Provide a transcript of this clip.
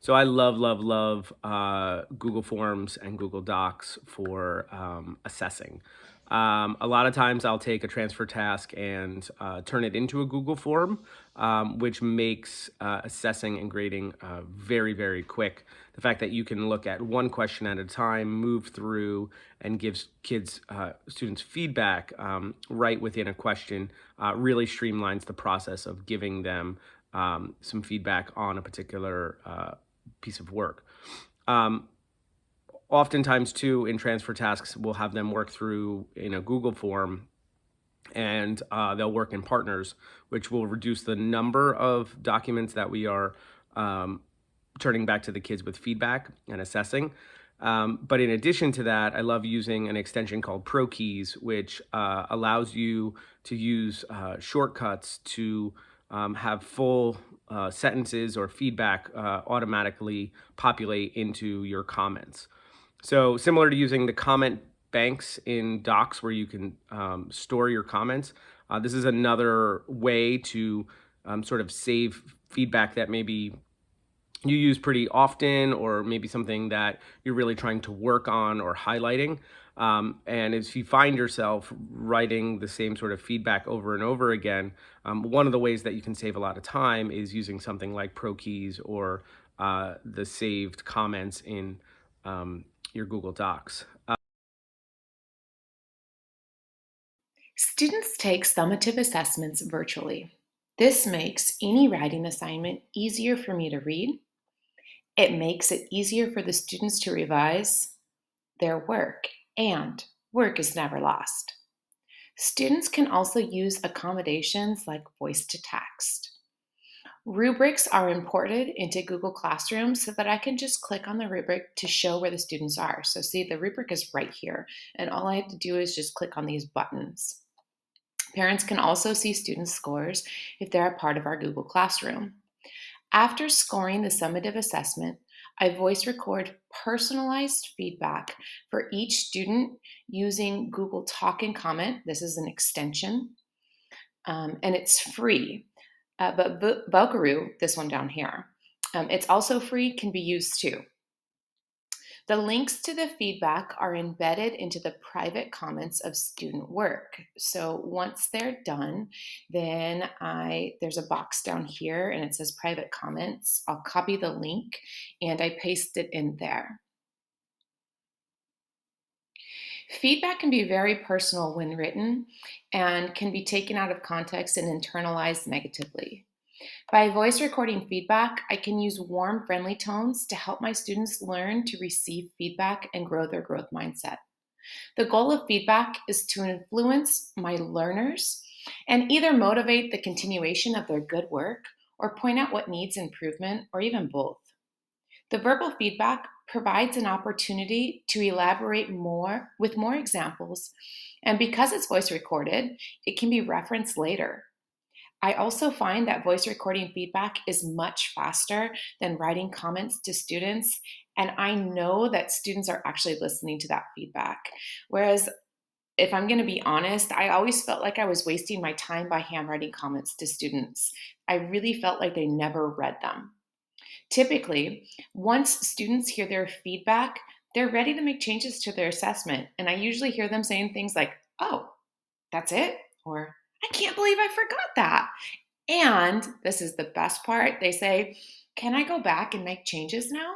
So I love, love, love Google Forms and Google Docs for assessing. A lot of times I'll take a transfer task and turn it into a Google form, which makes assessing and grading very, very quick. The fact that you can look at one question at a time, move through, and gives students feedback right within a question really streamlines the process of giving them some feedback on a particular piece of work. Um, Oftentimes, too, in transfer tasks, we'll have them work through in a Google form, and they'll work in partners, which will reduce the number of documents that we are um, turning back to the kids with feedback and assessing. But in addition to that, I love using an extension called ProKeys, which allows you to use shortcuts to have full sentences or feedback automatically populate into your comments. So similar to using the comment banks in Docs where you can store your comments, this is another way to sort of save feedback that maybe you use pretty often, or maybe something that you're really trying to work on or highlighting. And if you find yourself writing the same sort of feedback over and over again, one of the ways that you can save a lot of time is using something like ProKeys or the saved comments in your Google Docs. Students take summative assessments virtually. This makes any writing assignment easier for me to read. It makes it easier for the students to revise their work, and work is never lost. Students can also use accommodations like voice to text. Rubrics are imported into Google Classroom so that I can just click on the rubric to show where the students are. So, see, the rubric is right here, and all I have to do is just click on these buttons. Parents can also see students' scores if they're a part of our Google Classroom. After scoring the summative assessment, I voice record personalized feedback for each student using Google Talk and Comment. This is an extension, and it's free. But Bulgaroo, this one down here, it's also free, can be used too. The links to the feedback are embedded into the private comments of student work. So once they're done, then there's a box down here and it says private comments. I'll copy the link and I paste it in there. Feedback can be very personal when written and can be taken out of context and internalized negatively. By voice recording feedback, I can use warm, friendly tones to help my students learn to receive feedback and grow their growth mindset. The goal of feedback is to influence my learners and either motivate the continuation of their good work or point out what needs improvement, or even both. The verbal feedback provides an opportunity to elaborate more with more examples, and because it's voice recorded, it can be referenced later. I also find that voice recording feedback is much faster than writing comments to students. And I know that students are actually listening to that feedback. Whereas, if I'm going to be honest, I always felt like I was wasting my time by handwriting comments to students. I really felt like they never read them. Typically, once students hear their feedback, they're ready to make changes to their assessment. And I usually hear them saying things like, "Oh, that's it," or "I can't believe I forgot that." And this is the best part, they say, "Can I go back and make changes now?"